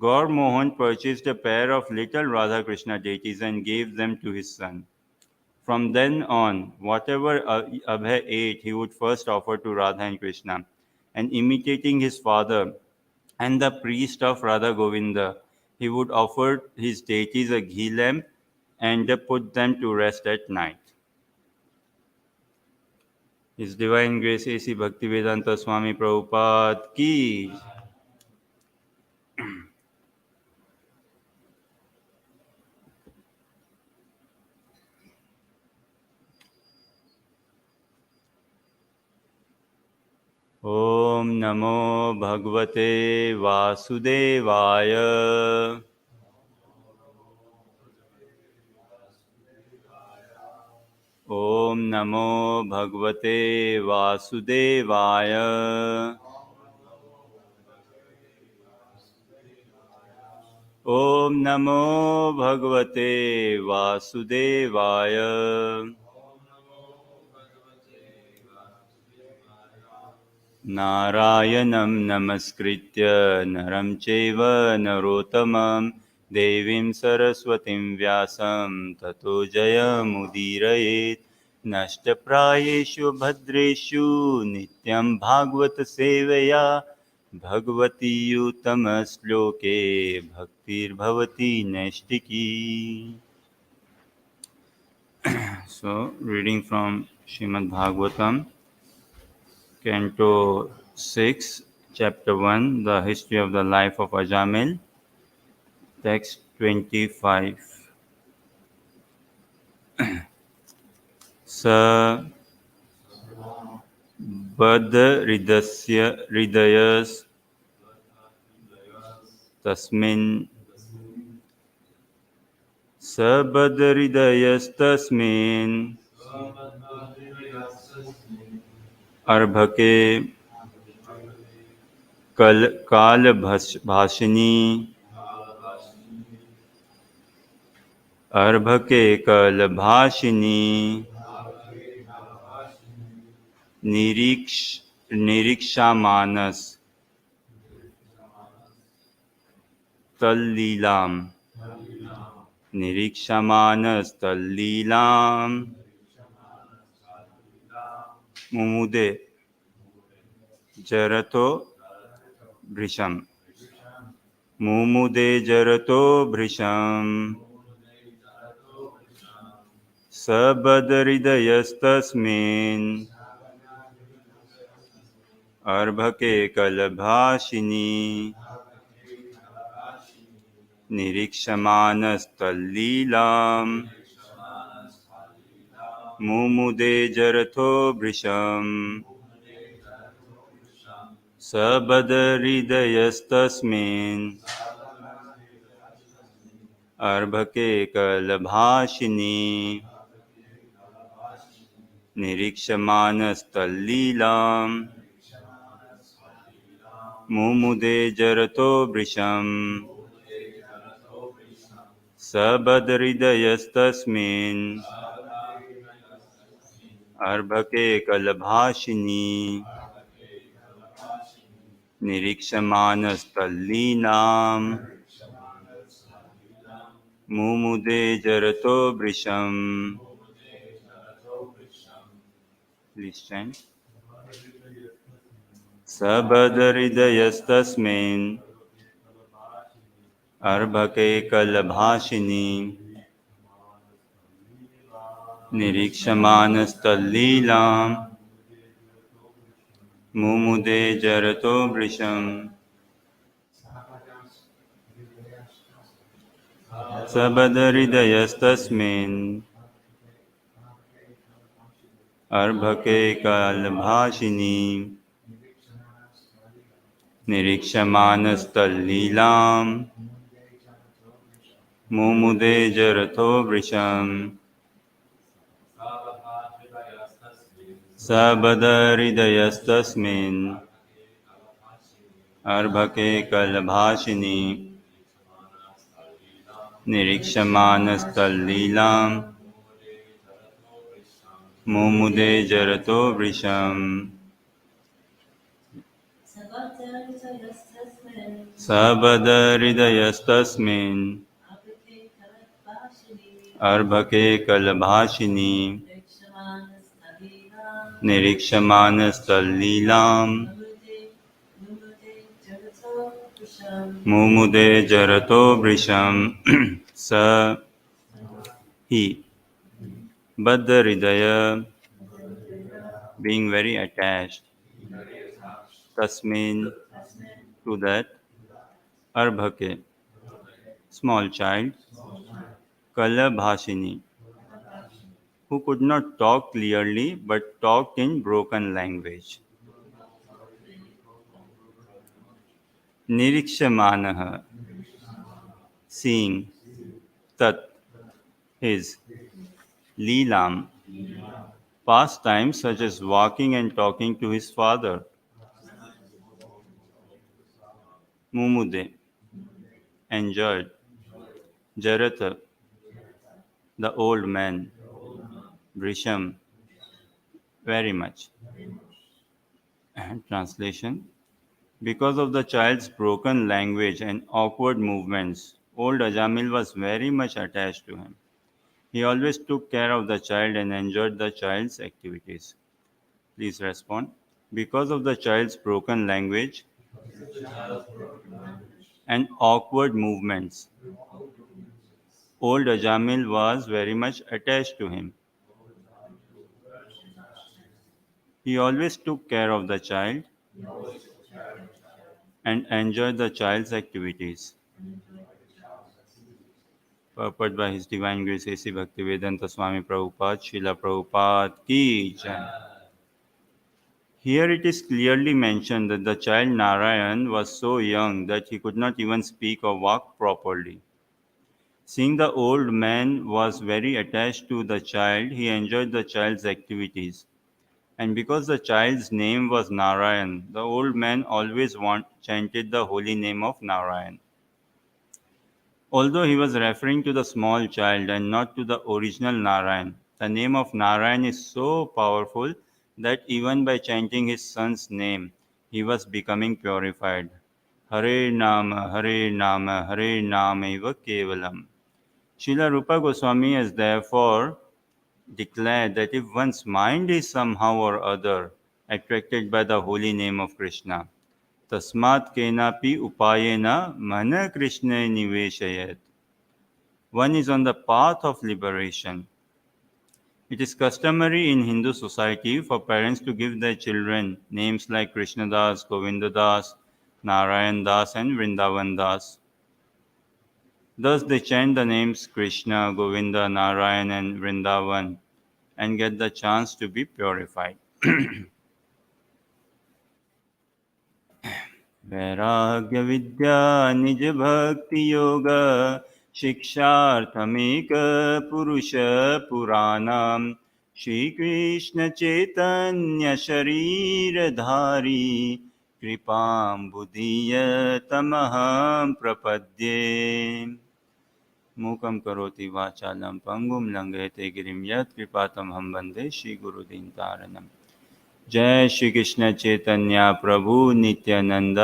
Gaur Mohan purchased a pair of little Radha Krishna deities and gave them to his son. From then on, whatever Abhay ate, he would first offer to Radha and Krishna. And imitating his father and the priest of Radha Govinda, he would offer his deities a ghee lamp and put them to rest at night. His Divine Grace A.C. Bhaktivedanta Swami Prabhupada ki. Om Namo Bhagavate Vasudevaya. Om Namo Bhagavate Vasudevaya. Om Namo Bhagavate Vasudevaya. Narayanam Namaskritya Naram Cheva Narottamam Devim Saraswatim Vyasam Tato Jayamudirayet Nashtaprayeshu Bhadreshu Nityam Bhagavata Sevaya Bhagavati Uttama-shloke Bhaktir Bhavati Naistiki. So, reading from Srimad Bhagavatam, Canto 6, Chapter 1, The History of the Life of Ajamil, Text 25. Sa Badridasya Hridayas Tasmin Sabadridayastasmin Arbhake Kalbhashini Arbhake Kalbhashini Niriksha-manas Tallilam Niriksha-manas Tallilam Mumude Jarato Bhrisham Mumude Jarato Bhrisham Sabadridayastasmin Arbhake Kalbhashini Niriksha-manas Tallilam Mumude Jarato Bhrisham Sabadridayastasmin Arbhake Kalbhashini Niriksha-manas Tallilam Mumude Jarato Bhrisham Sabadridayastasmin Arbhake Kalbhashini Niriksha-manas Tallilam Mumude Jarato Bhrisham. Please chant. Sabadridayastasmin Arbhake Kalbhashini Niriksha-manas Tallilam Mumude Jarato Bhrisham. Sabadridayastasmin Arbhake Kalbhashini Niriksha-manas Tallilam Mumude Jarato Bhrisham. Sabadridayastasmin Arbhake Kalbhashini Niriksha-manas Tallilam Mumude Jarato Bhrisham. सबदहृदयस्तस्मिन् अर्भके कलभाषिनी निरीक्षमानस्तल्लीलाम् मुमुदे जरतो वृषम् स he Baddha being very attached tasmin to that arbhake small child kalabhashini who could not talk clearly but talked in broken language nirikshamanah seeing tat his leelam pastimes such as walking and talking to his father mumude enjoyed jarata the old man brisham very much. Translation. Because of the child's broken language and awkward movements, old Ajamil was very much attached to him. He always took care of the child and enjoyed the child's activities. Please respond. Because of the child's broken language and awkward movements, old Ajamil was very much attached to him. He always took care of the child and enjoyed the child's activities. Purport by His Divine Grace A.C. Bhaktivedanta Swami Prabhupada, Srila Prabhupada Ki Jai. Here it is clearly mentioned that the child Narayan was so young that he could not even speak or walk properly. Seeing the old man was very attached to the child, he enjoyed the child's activities. And because the child's name was Narayan, the old man always chanted the holy name of Narayan. Although he was referring to the small child and not to the original Narayan, the name of Narayan is so powerful that even by chanting his son's name, he was becoming purified. Hare Nama, Hare Nama, Hare Nama eva Kevalam. Srila Rupa Goswami has therefore declared that if one's mind is somehow or other attracted by the holy name of Krishna, tasmat kenapi upayena mana Krishna niveshayat. One is on the path of liberation. It is customary in Hindu society for parents to give their children names like Krishnadas, Govindadas, Narayan Das, and Vrindavan Das. Thus, they chant the names Krishna, Govinda, Narayan, and Vrindavan and get the chance to be purified. वैराग्य विद्या निज भक्ति योग शिक्षार्थमेक पुरुष पुराणम श्री कृष्ण चैतन्य शरीरधारी कृपां बुद्धीय तमहं प्रपद्ये मूकं करोति वाचालं पंगुं लंघयते गिरिं यत्कृपातमहं वन्दे श्रीगुरुदीनतारणम् जय श्री कृष्ण चैतन्य प्रभु नित्यानंद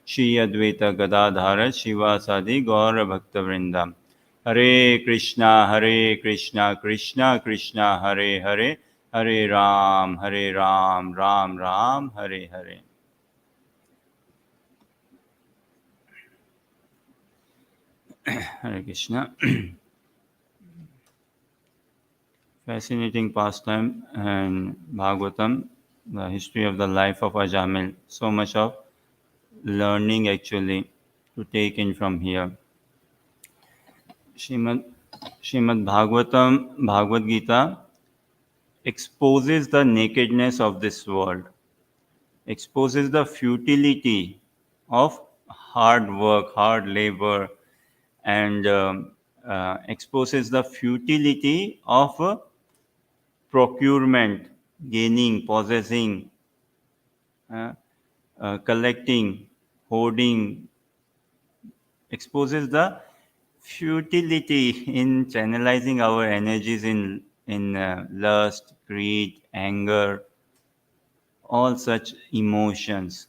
श्री अद्वैत गदाधर शिवासादि गौर भक्त वृंदा हरे Krishna Krishna Krishna Hare Hare Hare Ram Ram Ram Hare Hare. Hare Krishna. Fascinating pastime and Bhagavatam, the history of the life of Ajamil. So much of learning actually to take in from here. Srimad Bhagavatam, Bhagavad Gita exposes the nakedness of this world, exposes the futility of hard work, hard labor, and exposes the futility of procurement, gaining, possessing, collecting, hoarding, exposes the futility in channelizing our energies in lust, greed, anger, all such emotions.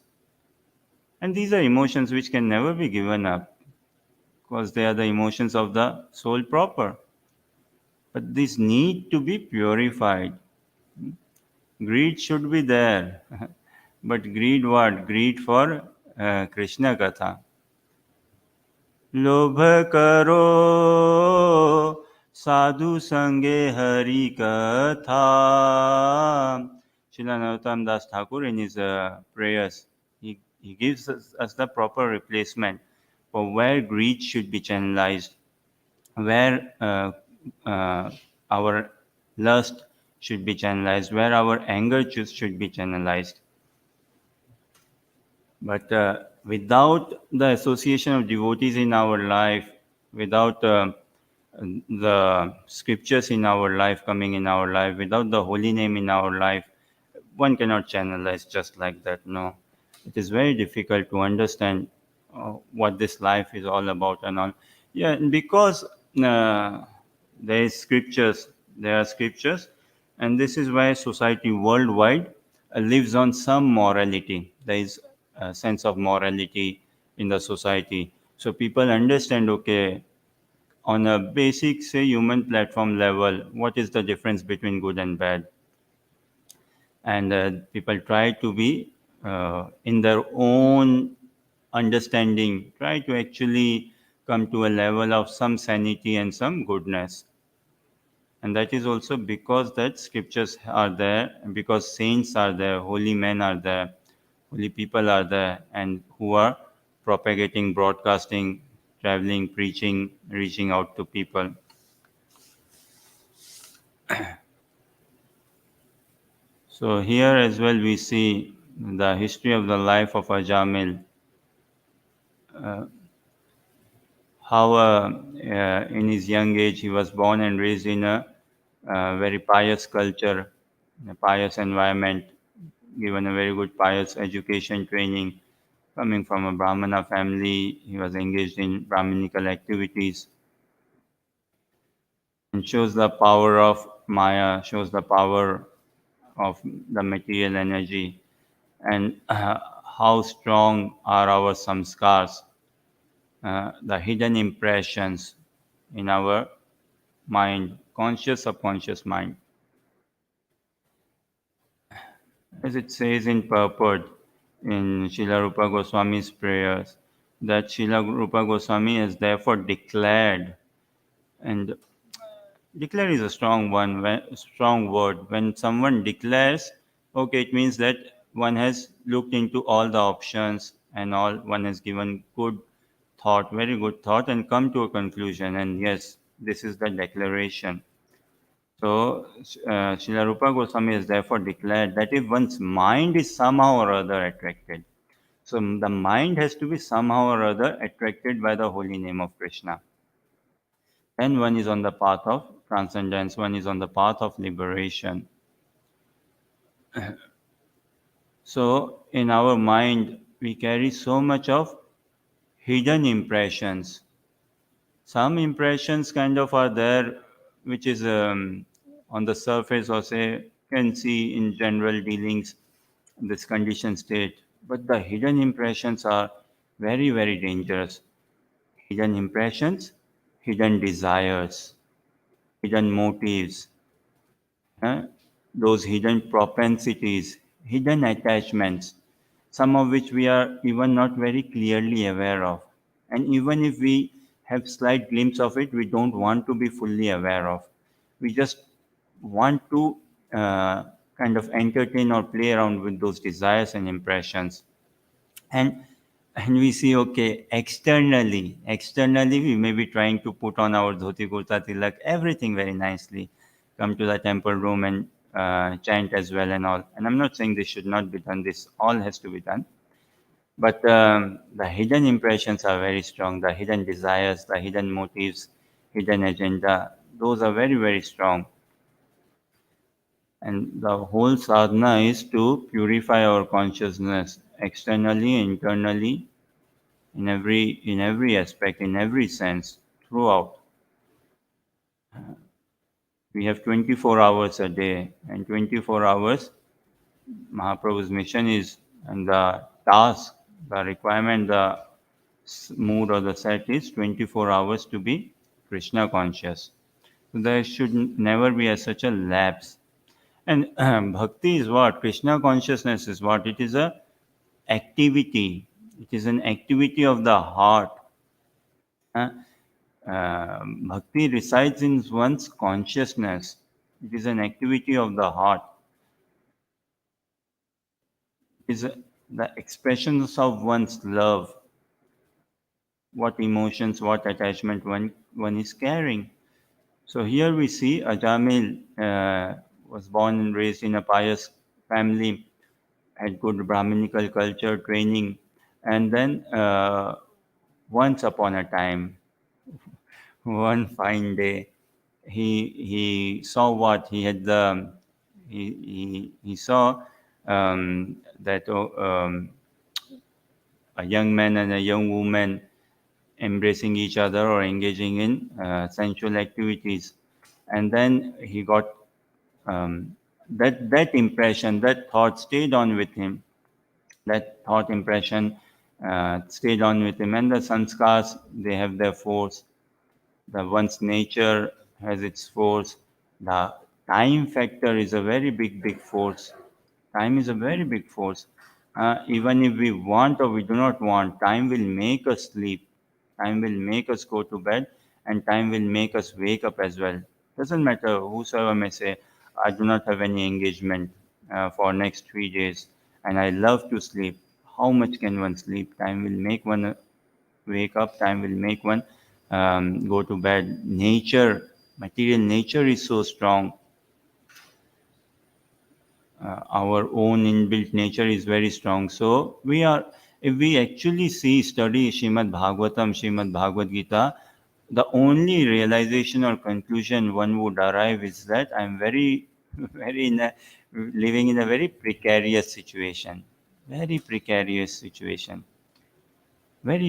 And these are emotions which can never be given up because they are the emotions of the soul proper. But these need to be purified. Greed should be there. But greed what? Greed for Krishna Katha. लोभ करो साधु संगे हरि कथा. Srila Narottam Das Thakur in his prayers, he gives us the proper replacement for where greed should be channelized, where our lust should be channelized, where our anger should be channelized. But without the association of devotees in our life, without the scriptures in our life coming in our life, without the holy name in our life, one cannot channelize just like that. No, it is very difficult to understand what this life is all about and all. Yeah, and because there is scriptures, there are scriptures, and this is why society worldwide lives on some morality. There is a sense of morality in the society, so people understand. Okay, on a basic, say, human platform level, what is the difference between good and bad? And people try to be in their own understanding, try to actually come to a level of some sanity and some goodness. And that is also because that scriptures are there, and because saints are there, holy men are there, holy people are there, and who are propagating, broadcasting, traveling, preaching, reaching out to people. So here as well we see the history of the life of Ajamil, how in his young age he was born and raised in a very pious culture, a pious environment, given a very good pious education training. Coming from a Brahmana family, he was engaged in Brahminical activities, and shows the power of Maya, shows the power of the material energy, and how strong are our samskars, the hidden impressions in our mind, conscious, subconscious mind. As it says in purport in Srila Rupa Goswami's prayers, that Srila Rupa Goswami has therefore declared, and declare is a strong one, strong word. When someone declares, okay, it means that one has looked into all the options and all, one has given good thought, very good thought, and come to a conclusion. And yes, this is the declaration. So, Srila Rupa Goswami has therefore declared that if one's mind is somehow or other attracted, so the mind has to be somehow or other attracted by the holy name of Krishna. Then one is on the path of transcendence, one is on the path of liberation. So, in our mind, we carry so much of hidden impressions. Some impressions kind of are there, which is on the surface, or say, can see in general dealings, this conditioned state. But the hidden impressions are very, very dangerous. Hidden impressions, hidden desires, hidden motives, eh, those hidden propensities, hidden attachments, some of which we are even not very clearly aware of. And even if we have slight glimpse of it, we don't want to be fully aware of. We just want to kind of entertain or play around with those desires and impressions. And we see, okay, externally we may be trying to put on our dhoti kurta tilak, everything very nicely, come to the temple room and chant as well and all. And I'm not saying this should not be done, this all has to be done. But the hidden impressions are very strong, the hidden desires, the hidden motives, hidden agenda, those are very, very strong. And the whole sadhana is to purify our consciousness externally, internally, in every aspect, in every sense, throughout. We have 24 hours a day, and 24 hours Mahaprabhu's mission is, and the task The requirement, the mood or the set is 24 hours to be Krishna conscious. So there should never be such a lapse. And bhakti is what? Krishna consciousness is what? It is a activity. It is an activity of the heart. Uh, Bhakti resides in one's consciousness. It is an activity of the heart. It is the expressions of one's love, what emotions, what attachment one is carrying. So here we see Ajamil was born and raised in a pious family, had good Brahminical culture training, and then once upon a time, one fine day, he saw what he had the he saw that a young man and a young woman embracing each other or engaging in sensual activities, and then he got that impression, that thought stayed on with him. That thought impression stayed on with him, and the sanskars, they have their force. The one's nature has its force. The time factor is a very big force. Time is a very big force. Even if we want or we do not want, time will make us sleep. Time will make us go to bed, and time will make us wake up as well. Doesn't matter whosoever may say, I do not have any engagement for next 3 days, and I love to sleep. How much can one sleep? Time will make one wake up. Time will make one go to bed. Nature, material nature is so strong. Our own inbuilt nature is very strong. So we are, if we actually study Srimad Bhagavatam, Srimad Bhagavad Gita, the only realization or conclusion one would arrive is that I'm very, very living in a very precarious situation, very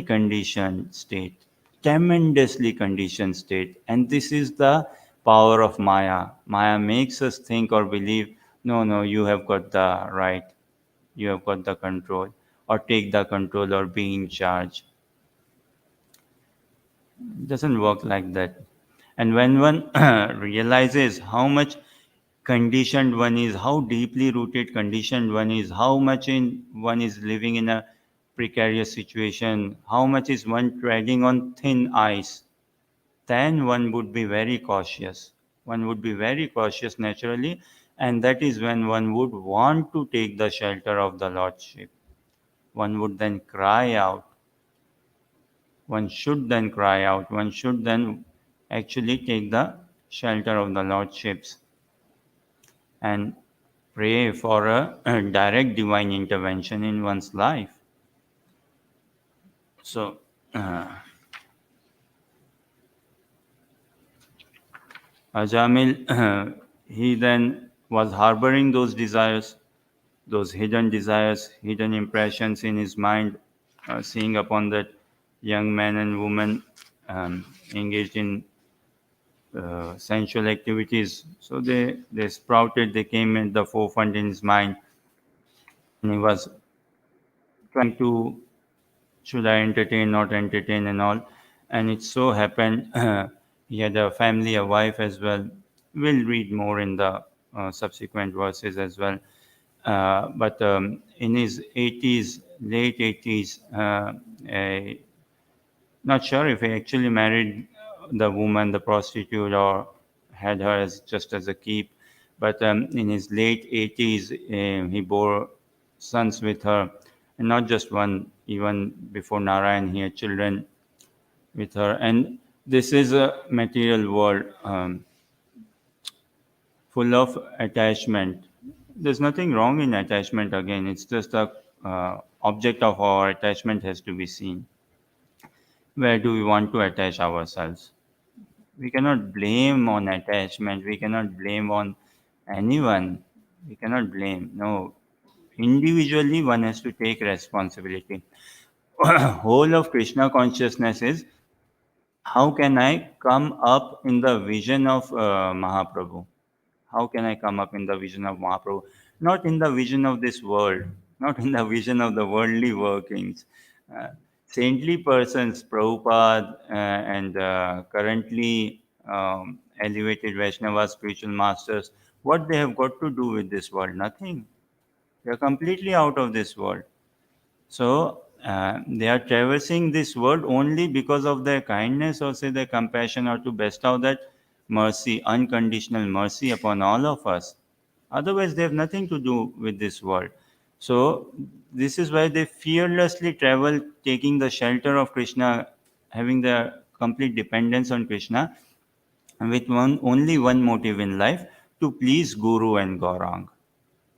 conditioned state, tremendously conditioned state. And this is the power of Maya. Maya makes us think or believe, no, no, you have got the right, you have got the control, or take the control or be in charge. It doesn't work like that. And when one realizes how much conditioned one is, how deeply rooted conditioned one is, how much in one is living in a precarious situation, how much is one treading on thin ice, then one would be very cautious. One would be very cautious naturally, and that is when one would want to take the shelter of the Lordship. One would then cry out. One should then cry out. One should then actually take the shelter of the Lordships and pray for a direct divine intervention in one's life. So, Ajamil, he then was harboring those desires, those hidden desires, hidden impressions in his mind, seeing upon that young man and woman engaged in sensual activities. So they sprouted, they came in the forefront in his mind, and he was trying to, should I entertain, not entertain, and all. And it so happened he had a family, a wife as well. We'll read more in the subsequent verses as well. But in his 80s, late 80s, not sure if he actually married the woman, the prostitute, or had her as just as a keep. But in his late 80s, he bore sons with her, and not just one. Even before Narayan, he had children with her. And this is a material world full of attachment. There's nothing wrong in attachment. Again, it's just the object of our attachment has to be seen. Where do we want to attach ourselves? We cannot blame on attachment. We cannot blame on anyone. We cannot blame. No. Individually, one has to take responsibility. Whole of Krishna consciousness is how can I come up in the vision of Mahaprabhu? How can I come up in the vision of Mahaprabhu? Not in the vision of this world. not in the vision of the worldly workings. Uh, Saintly persons, Prabhupada, and currently elevated Vaishnava spiritual masters, what they have got to do with this world? Nothing. They are completely out of this world. So they are traversing this world only because of their kindness or say their compassion or to bestow that mercy, unconditional mercy upon all of us. Otherwise, they have nothing to do with this world. So this is why they fearlessly travel, taking the shelter of Krishna, having the complete dependence on Krishna, and with only one motive in life, to please Guru and Gaurang,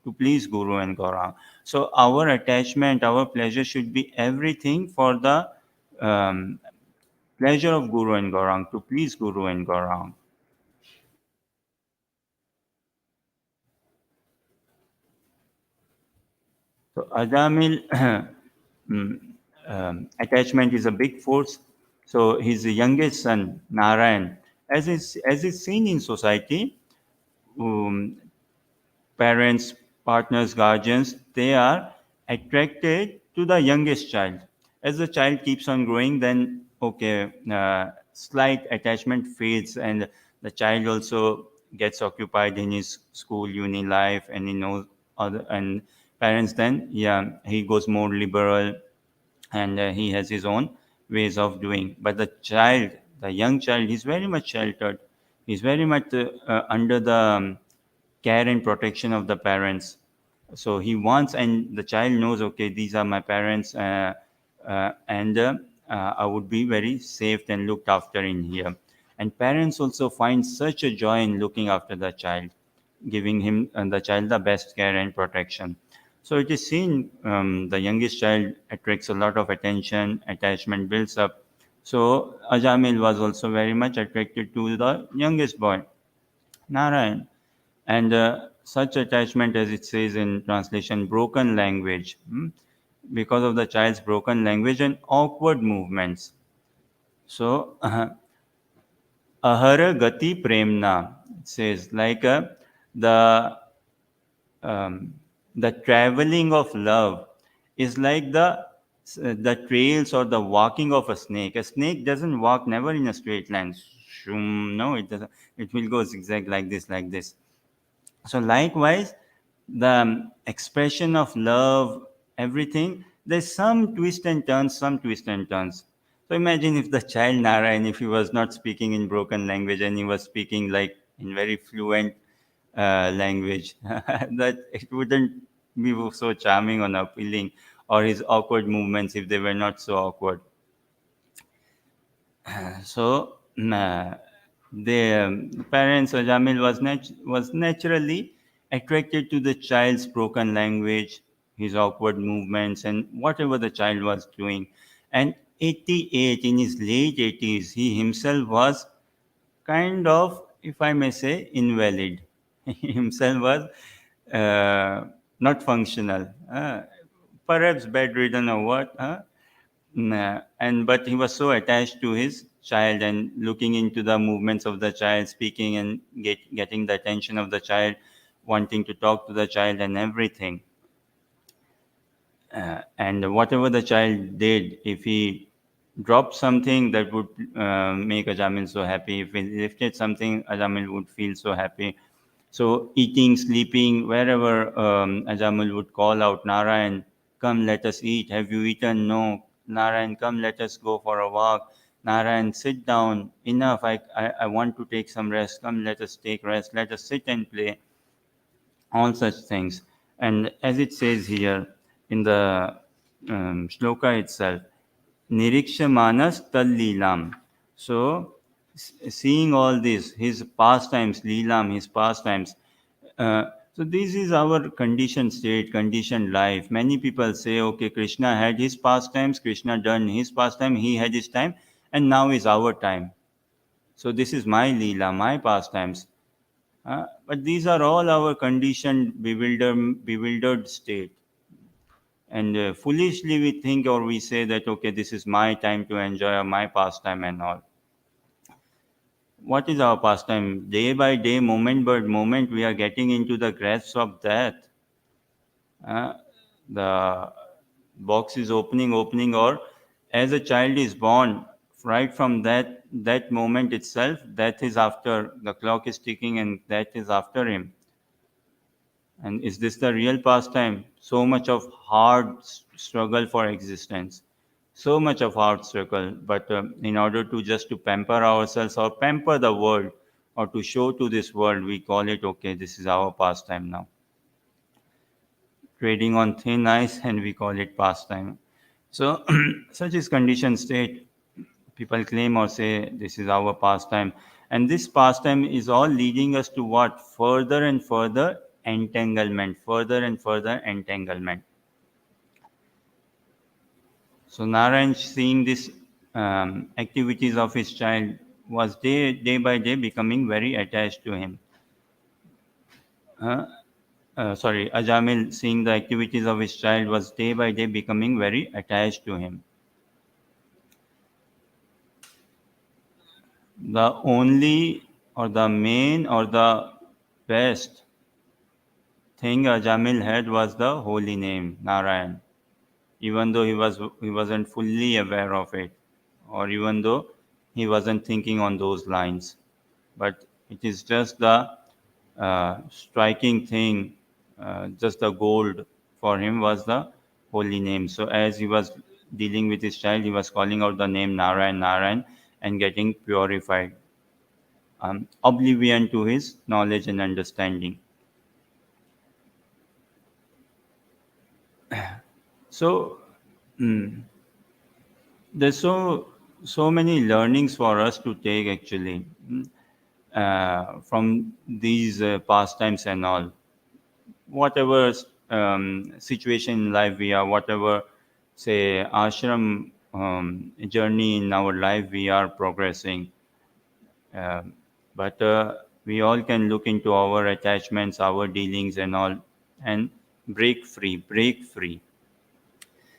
to please Guru and Gaurang. So our attachment, our pleasure should be everything for the um, pleasure of Guru and Gaurang, to please Guru and Gaurang. So Ajamil attachment is a big force. So his youngest son, Narayan, as is seen in society, um, parents, partners, guardians, they are attracted to the youngest child. As the child keeps on growing, then okay, slight attachment fades, and the child also gets occupied in his school, uni life, and he knows other and parents. Then yeah, he goes more liberal, and he has his own ways of doing. But the young child, he's very much sheltered. He's very much under the care and protection of the parents. So he wants, and the child knows, okay, these are my parents, and I would be very safe and looked after in here. And parents also find such a joy in looking after the child, giving him and the child the best care and protection. So it is seen, the youngest child attracts a lot of attention, attachment builds up. So Ajamil was also very much attracted to the youngest boy, Narayan. And such attachment, as it says in translation, broken language, because of the child's broken language and awkward movements. So, ahara gati premna, it says, like the um, the traveling of love is like the trails or the walking of a snake. A snake doesn't walk never in a straight line. Shoom, no, it doesn't. It will go zigzag like this, like this. So likewise, the expression of love, everything, there's some twist and turns, some twist and turns. So imagine if the child Narayan, if he was not speaking in broken language and he was speaking like in very fluent language, that it wouldn't be so charming or appealing, or his awkward movements if they were not so awkward. So the parents, Jamil was naturally attracted to the child's broken language, his awkward movements, and whatever the child was doing. And 88, in his late 80s, he himself was kind of, if I may say, invalid. He himself was not functional, perhaps bedridden or what. Nah, and but he was so attached to his child and looking into the movements of the child, speaking and getting the attention of the child, wanting to talk to the child and everything. And whatever the child did, if he dropped something, that would make Ajamil so happy. If he lifted something, Ajamil would feel so happy. So eating, sleeping, wherever Ajamil would call out, Narayan, come, let us eat. Have you eaten? No. Narayan, come, let us go for a walk. Narayan, sit down. Enough. I want to take some rest. Come, let us take rest. Let us sit and play. All such things. And as it says here in the shloka itself, Niriksha Manas Tal Leelam. So, seeing all this, his pastimes, Leelam, his pastimes. So, this is our conditioned state, conditioned life. Many people say, okay, Krishna had his pastimes, Krishna done his pastime, he had his time, and now is our time. So, this is my Leela, my pastimes. But these are all our conditioned, bewildered state. And foolishly we think or we say that, okay, this is my time to enjoy my pastime and all. What is our pastime? Day by day, moment by moment, we are getting into the grasp of death. Uh, The box is opening, or as a child is born, right from that moment itself, death is after, the clock is ticking and death is after him. And is this the real pastime? So much of hard struggle for existence, so much of hard struggle. But in order to just to pamper ourselves or pamper the world, or to show to this world, we call it okay. This is our pastime now. Trading on thin ice, and we call it pastime. So, such is conditioned state. People claim or say this is our pastime, and this pastime is all leading us to what? Further and further entanglement, further and further entanglement. So Narayan, seeing these activities of his child, was day by day becoming very attached to him. Uh, Ajamil, seeing the activities of his child, was day by day becoming very attached to him. The only, or the main, or the best thing Ajamil had was the holy name Narayan, even though he wasn't fully aware of it, or even though he wasn't thinking on those lines. But it is just the striking thing, just the gold for him was the holy name. So as he was dealing with his child, he was calling out the name Narayan, Narayan, and getting purified, oblivion to his knowledge and understanding. So there's so many learnings for us to take actually, from these pastimes and all. Whatever situation in life we are, whatever say ashram journey in our life we are progressing, um, but we all can look into our attachments, our dealings and all, and break free.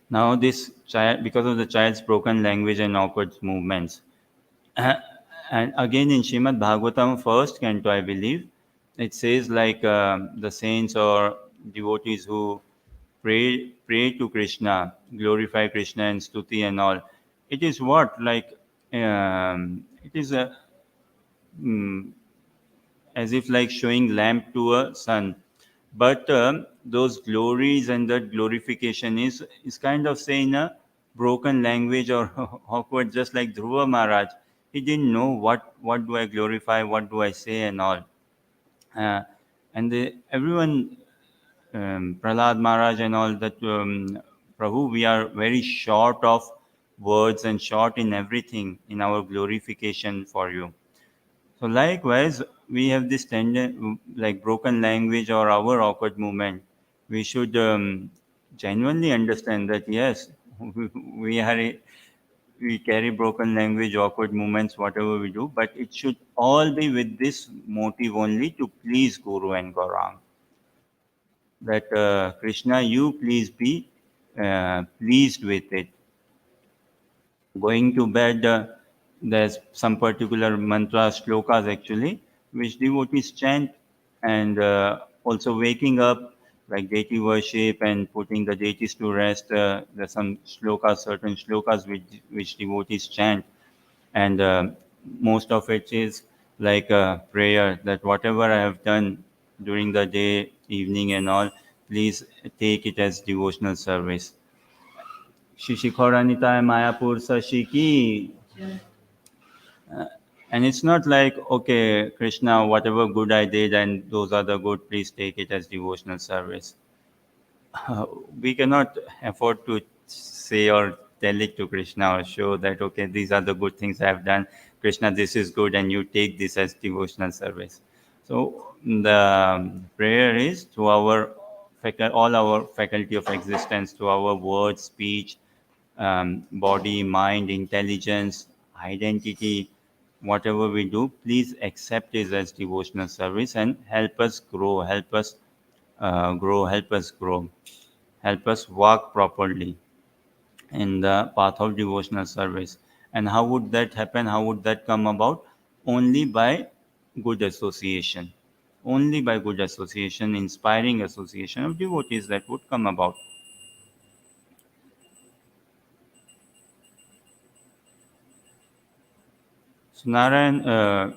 Now this child, because of the child's broken language and awkward movements, and again in Srimad Bhagavatam first canto, I believe, it says like the saints or devotees who pray to Krishna, glorify Krishna and stuti and all. It is what like it is a as if like showing lamp to a sun. But those glories and that glorification is kind of saying a broken language or awkward, just like Dhruva Maharaj. He didn't know what do I glorify, what do I say, and all. Uh, and everyone, Prahlad Maharaj and all that, Prabhu, we are very short of words and short in everything in our glorification for you. So likewise, we have this tendency, like broken language or our awkward movement. We should genuinely understand that yes, we are we carry broken language, awkward movements, whatever we do, but it should all be with this motive only, to please Guru and Gaurang. That Krishna, you please be pleased with it. Going to bed, there's some particular mantras, shlokas actually, which devotees chant, and also waking up, like deity worship and putting the deities to rest. There's some shlokas, certain shlokas which devotees chant, and most of it is like a prayer that whatever I have done during the day, evening, and all, please take it as devotional service. Shishikhoranita Mayapur Sashiki. And it's not like, okay, Krishna, whatever good I did and those are the good, please take it as devotional service. We cannot afford to say or tell it to Krishna or show that, okay, these are the good things I have done. Krishna, this is good, and you take this as devotional service. So the prayer is to our all our faculty of existence, to our words, speech, body, mind, intelligence, identity, whatever we do, please accept it as devotional service and help us grow, help us grow, help us walk properly in the path of devotional service. And how would that happen? How would that come about? Only by good association. Only by good association, inspiring association of devotees, that would come about. So Narayan,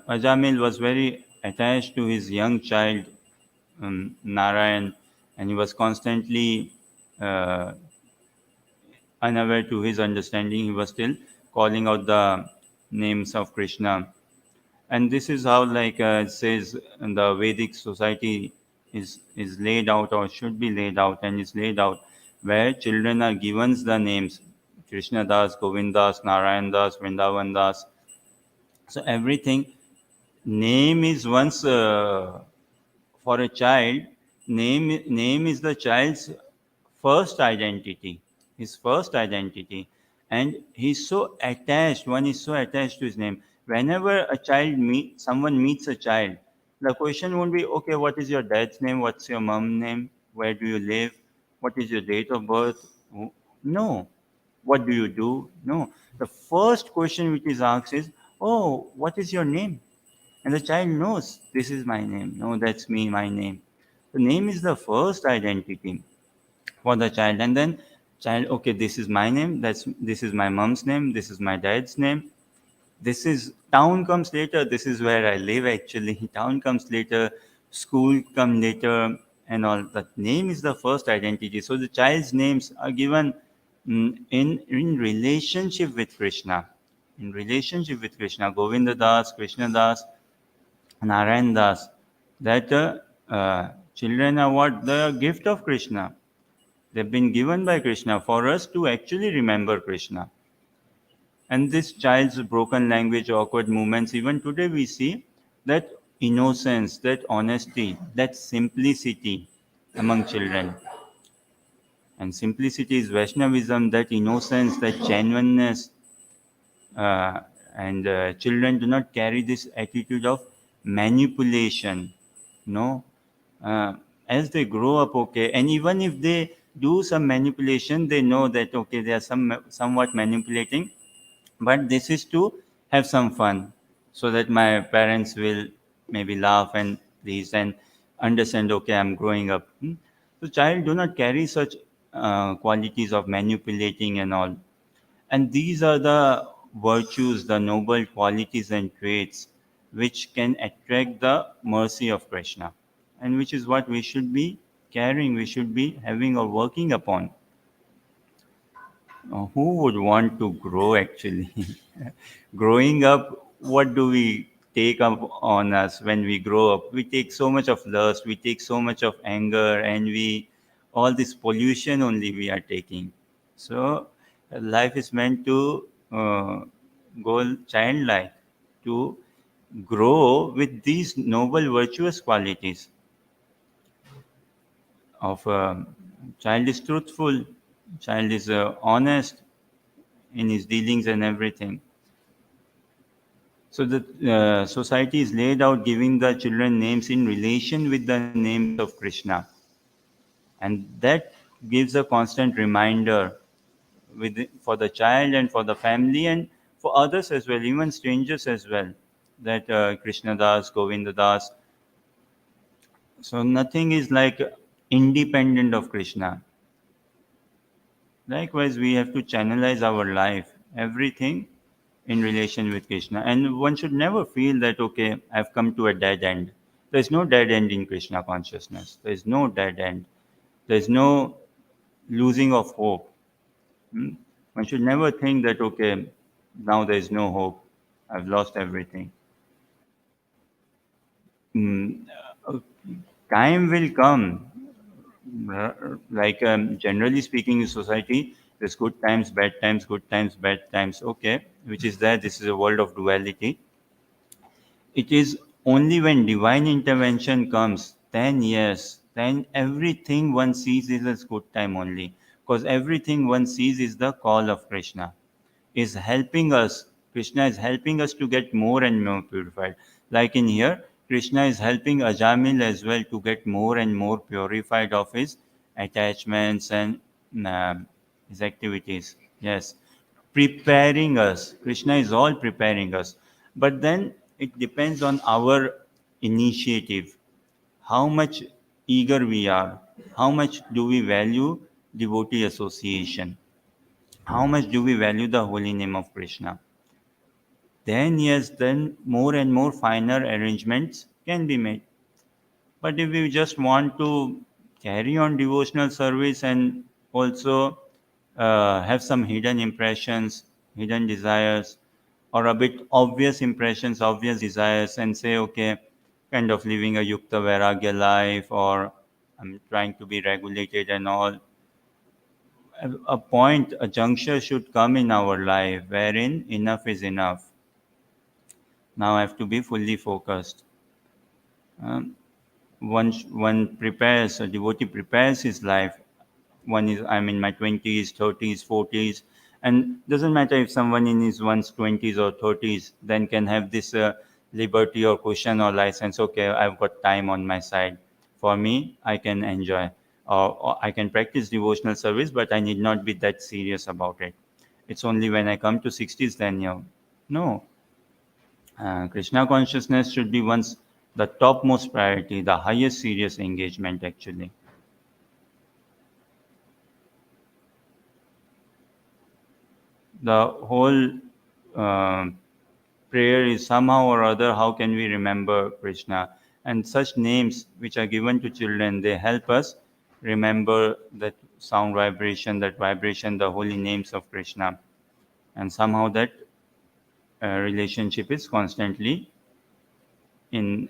Ajamil was very attached to his young child, Narayan, and he was constantly uh, unaware to his understanding. He was still calling out the names of Krishna. And this is how, like it says, in the Vedic society is laid out or should be laid out and is laid out, where children are given the names Krishna Das, Govind Das, Narayan Das, Vrindavan Das. So everything name is once for a child, name is the child's first identity, his first identity, and he's so attached. One is so attached to his name. Whenever someone meets a child, the question won't be, okay, what is your dad's name? What's your mom's name? Where do you live? What is your date of birth? No. What do you do? No. The first question which is asked is, oh, what is your name? And the child knows, this is my name. No, that's me, my name. The name is the first identity for the child. And then child, okay, this is my name, this is my mom's name, this is my dad's name. This is town comes later. This is where I live actually. Town comes later, school come later, and all. The name is the first identity. So the child's names are given in relationship with Krishna. In relationship with Krishna, Govinda Das, Krishna Das, Narayan Das, that children are what? The gift of Krishna. They've been given by Krishna for us to actually remember Krishna. And this child's broken language, awkward movements, even today we see that innocence, that honesty, that simplicity among children. And simplicity is Vaishnavism, that innocence, that genuineness, uh, and children do not carry this attitude of manipulation. No, as they grow up, okay, and even if they do some manipulation, they know that okay, they are somewhat manipulating, but this is to have some fun, so that my parents will maybe laugh and please and understand. Okay, I'm growing up. So child do not carry such qualities of manipulating and all. And these are the virtues, the noble qualities and traits which can attract the mercy of Krishna, and which is what we should be carrying, we should be having or working upon. Who would want to grow actually? Growing up, what do we take up on us when we grow up? We take so much of lust, we take so much of anger, envy, all this pollution only we are taking. So life is meant to go childlike, to grow with these noble virtuous qualities of child is truthful, child is honest in his dealings and everything. So the society is laid out giving the children names in relation with the names of Krishna, and that gives a constant reminder for the child and for the family and for others as well, even strangers as well, that Krishna Das, Govinda Das. So nothing is like independent of Krishna. Likewise, we have to channelize our life, everything in relation with Krishna. And one should never feel that, okay, I've come to a dead end. There's no dead end in Krishna consciousness. There's no dead end. There's no losing of hope. Hmm? One should never think that, okay, now there's no hope. I've lost everything. Mm, uh, Time will come. Like generally speaking in society, there's good times, bad times, good times, bad times. Okay, which is that this is a world of duality. It is only when divine intervention comes, then yes, then everything one sees is a good time only. Because everything one sees is the call of Krishna, is helping us. Krishna is helping us to get more and more purified. Like in here, Krishna is helping Ajamil as well to get more and more purified of his attachments and his activities. Yes, preparing us. Krishna is all preparing us. But then it depends on our initiative, how much eager we are, how much do we value devotee association, how much do we value the holy name of Krishna. then yes, then more and more finer arrangements can be made. But if we just want to carry on devotional service and also have some hidden impressions, hidden desires, or a bit obvious impressions, obvious desires, and say, okay, kind of living a yukta vairagya life, or I'm trying to be regulated and all. A point, a juncture should come in our life wherein enough is enough. Now I have to be fully focused. Um, one prepares, a devotee prepares his life. One is, I'm in my 20s, 30s, 40s, and doesn't matter if someone in his one's 20s or 30s then can have this liberty or cushion or license. Okay, I've got time on my side. For me, I can enjoy, or I can practice devotional service, but I need not be that serious about it. It's only when I come to 60s then, no. Krishna consciousness should be one's the topmost priority, the highest serious engagement actually. The whole um prayer is somehow or other, how can we remember Krishna? And such names which are given to children, they help us remember that sound vibration, that vibration, the holy names of Krishna. And somehow that relationship is constantly in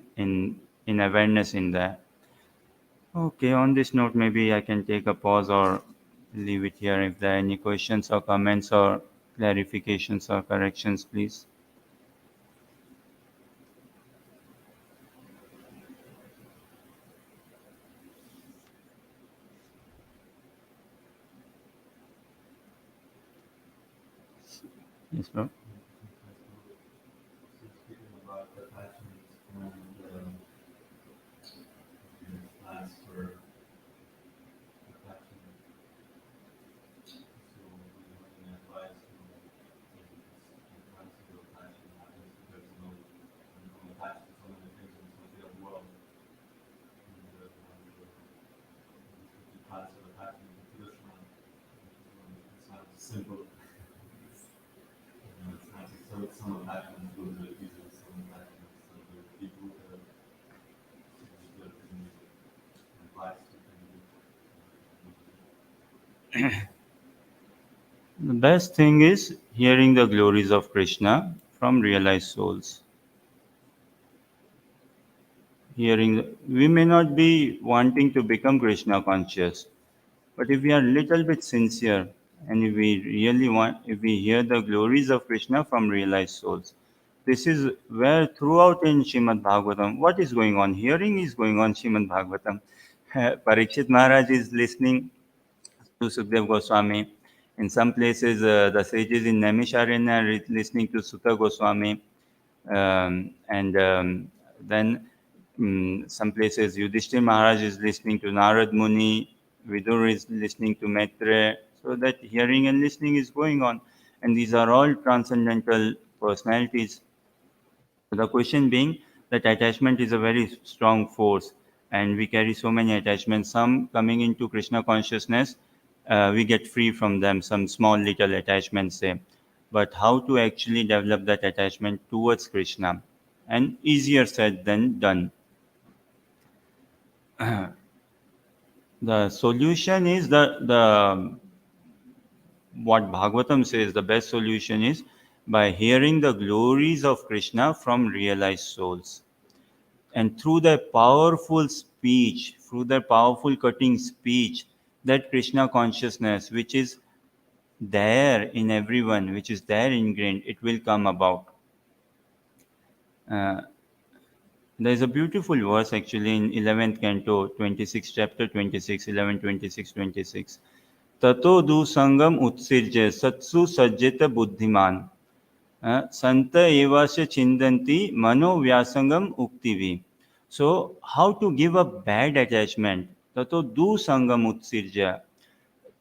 awareness in there. Okay, on this note, maybe I can take a pause or leave it here. If there are any questions or comments or clarifications or corrections, please. Yes, bro. Speaking about attachment and plans for attachment, so do you have any advice in times of attachment happens because become attached to so many things in the material world, and the plans of attachment to Krishna, it's not simple. It's not some attachments go really easy, some attachments go deep rooted, good advice you can give. The best thing is hearing the glories of Krishna from realized souls. We may not be wanting to become Krishna conscious, but if we are little bit sincere and if we really want, if we hear the glories of Krishna from realized souls, this is where throughout in Srimad Bhagavatam, what is going on? Hearing is going on Srimad Bhagavatam. Parikshit Maharaj is listening to Sukdev Goswami. In some places, the sages in Naimisharanya are listening to Sutta Goswami. And then some places Yudhishthir Maharaj is listening to Narad Muni, Vidur is listening to Maitreya. So that hearing and listening is going on. And these are all transcendental personalities. So the question being that attachment is a very strong force, and we carry so many attachments. Some coming into Krishna consciousness, we get free from them, some small little attachments, say. But how to actually develop that attachment towards Krishna? And easier said than done. The solution is the what Bhagavatam says the best solution is by hearing the glories of Krishna from realized souls. And through their powerful speech, through their powerful cutting speech, that Krishna consciousness, which is there in everyone, which is there ingrained, it will come about. Uh, there is a beautiful verse actually in 11th canto, 26, chapter 26, 11, 26, 26. Tato du sangam utsirje satsu sajjeta buddhiman. Sant evasya chindanti mano vyasangam uktivi. So, how to give a bad attachment? Tato do sangam utsirja.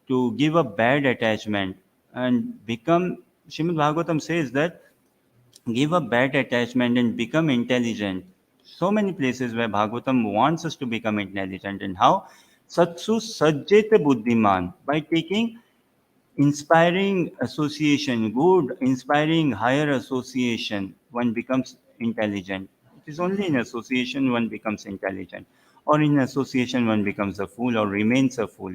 To give a bad attachment and become, Srimad Bhagavatam says that give a bad attachment and become intelligent. So many places where Bhagavatam wants us to become intelligent. And how? Satsu sajjeta buddhiman. By taking inspiring association, good, inspiring, higher association, one becomes intelligent. It is only in association one becomes intelligent, or in association one becomes a fool or remains a fool.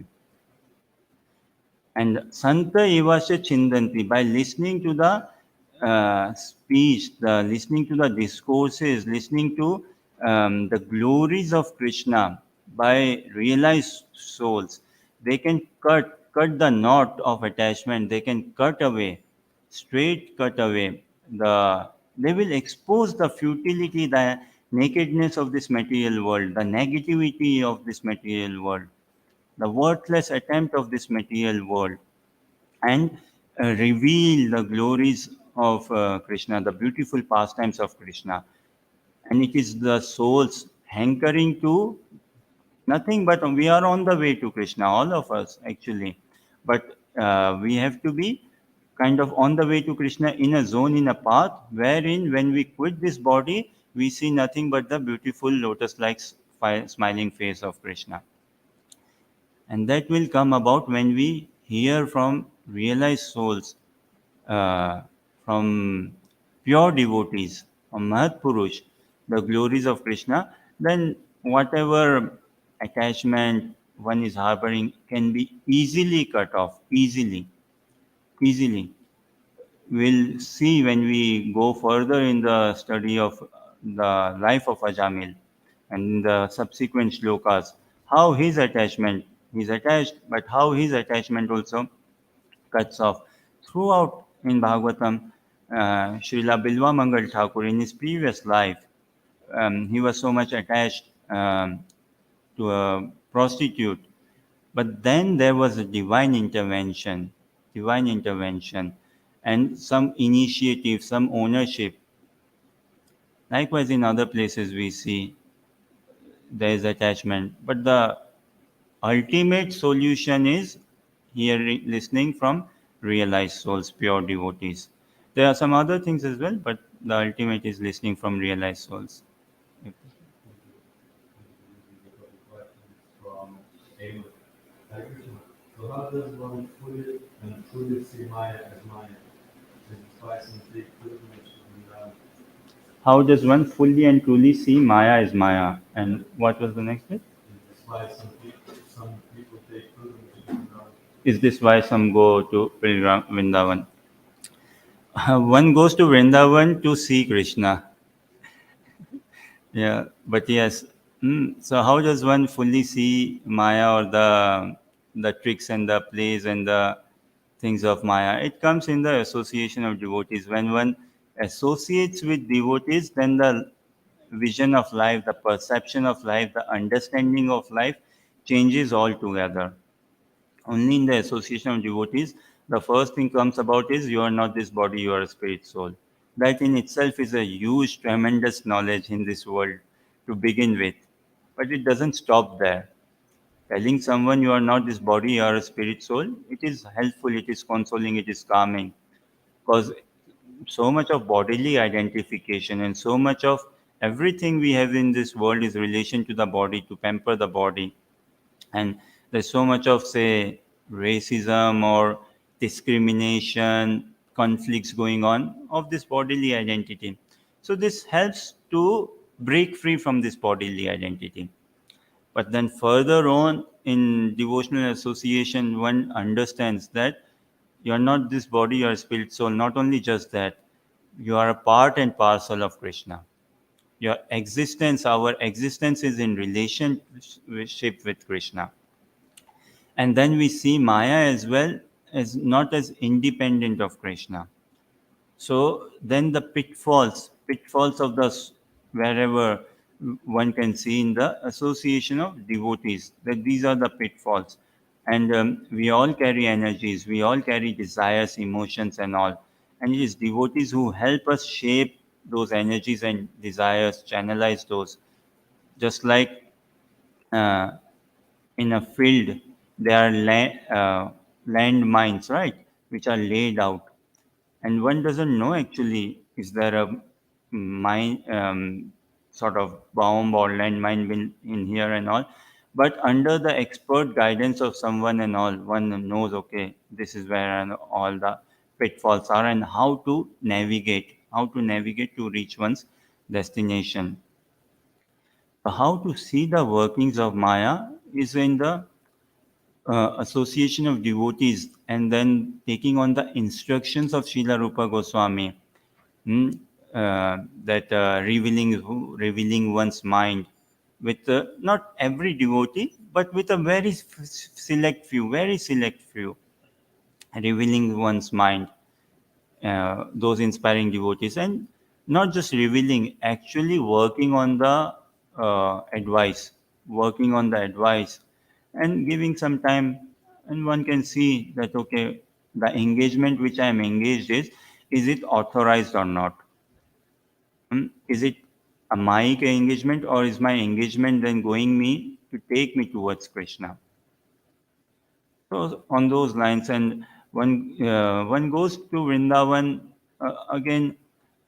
And Santa Evasya Chindanti, by listening to the speech, the listening to the discourses, listening to the glories of Krishna, by realized souls, they can cut the knot of attachment. They can cut away, straight cut away the. They will expose the futility, the nakedness of this material world, the negativity of this material world, the worthless attempt of this material world, and reveal the glories of Krishna, the beautiful pastimes of Krishna. And it is the soul's hankering to nothing but we are on the way to Krishna, all of us actually. But we have to be kind of on the way to Krishna in a zone, in a path wherein when we quit this body, we see nothing but the beautiful lotus like smiling face of Krishna. And that will come about when we hear from realized souls, uh, from pure devotees, from Mahat Purush, the glories of Krishna. Then whatever attachment one is harboring can be easily cut off, easily. We'll see when we go further in the study of the life of Ajamil and the subsequent shlokas, how his attachment, he's attached, but how his attachment also cuts off. Throughout in Bhagavatam, Srila Bilva Mangal Thakur, in his previous life, he was so much attached to a prostitute. But then there was a divine intervention, and some initiative, some ownership. Likewise, in other places, we see there is attachment. But the ultimate solution is hearing, listening from realized souls, pure devotees. There are some other things as well, but the ultimate is listening from realized souls. Thank you. This is a couple questions from Amos. Hare Krishna. So how does one fully and truly see Maya as Maya? Is it by some big pilgrimage to Vrindavan? How does one fully and truly see Maya as Maya? And what was the next bit? Is this why some people take pilgrimage to Vrindavan? Is this why some go to Vrindavan? One goes to Vrindavan to see Krishna. Yeah, but yes. So how does one fully see Maya or the tricks and the plays and the things of Maya? It comes in the association of devotees. When one associates with devotees, then the vision of life, the perception of life, the understanding of life changes altogether. Only in the association of devotees, the first thing comes about is you are not this body, you are a spirit soul. That in itself is a huge, tremendous knowledge in this world to begin with. But it doesn't stop there. Telling someone you are not this body, you are a spirit soul, it is helpful, it is consoling, it is calming. Because so much of bodily identification and so much of everything we have in this world is relation to the body, to pamper the body, and there's so much of say racism or discrimination conflicts going on of this bodily identity. So this helps to break free from this bodily identity. But then further on in devotional association one understands that you are not this body, you are spirit soul. Not only just that, you are a part and parcel of Krishna. Your existence, our existence is in relationship with Krishna. And then we see Maya as well as not as independent of Krishna. So then the pitfalls of wherever one can see in the association of devotees, that these are the pitfalls. And we all carry energies, we all carry desires, emotions, and all. And it is devotees who help us shape those energies and desires, channelize those. Just like uh, in a field, there are land mines, right, which are laid out, and one doesn't know actually is there a mine sort of bomb or landmine in here and all, but under the expert guidance of someone and all, one knows, okay, this is where all the pitfalls are and how to navigate to reach one's destination. So how to see the workings of Maya is in the association of devotees and then taking on the instructions of Srila Rupa Goswami, hmm, that revealing one's mind with not every devotee, but with a very select few, revealing one's mind, those inspiring devotees, and not just revealing, actually working on the advice, and giving some time, and one can see that okay, the engagement which I am engaged is it authorized or not? Is it a mic engagement or is my engagement then going me to take me towards Krishna? So on those lines, and one goes to Vrindavan again,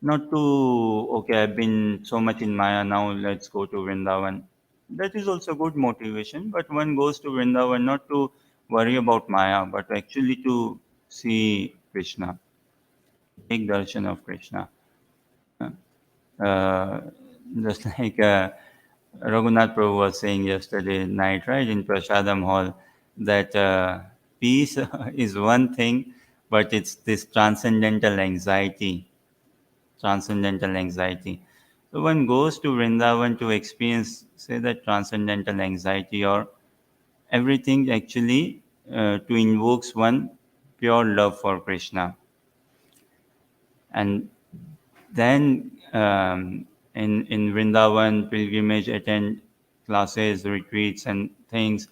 not to okay, I've been so much in Maya now, let's go to Vrindavan. That is also good motivation, but one goes to Vrindavan not to worry about Maya, but actually to see Krishna, take darshan of Krishna. Uh, just like Raghunath Prabhu was saying yesterday night, right, in Prasadam Hall, that peace is one thing, but it's this transcendental anxiety. So one goes to Vrindavan to experience, say, that transcendental anxiety or everything actually to invokes one pure love for Krishna. And then in Vrindavan, pilgrimage, attend classes, retreats, and things,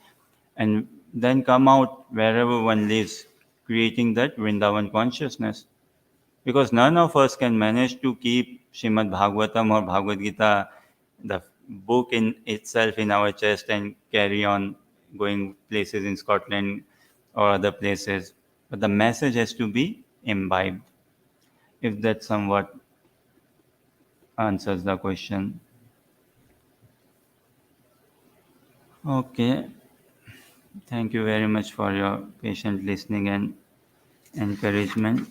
and then come out wherever one lives, creating that Vrindavan consciousness. Because none of us can manage to keep Srimad Bhagavatam or Bhagavad Gita, the book in itself, in our chest and carry on going places in Scotland or other places. But the message has to be imbibed, if that somewhat answers the question. Okay, thank you very much for your patient listening and encouragement.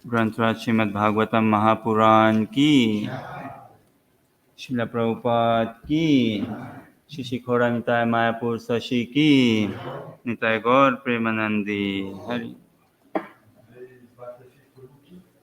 ग्रंथराज Shrimad Bhagavatam Mahapuran की, शिला प्रभुपाद की, श्री शिखोरा निताय मायापुर शशि की, निताय गौर प्रेमानंदी हरि।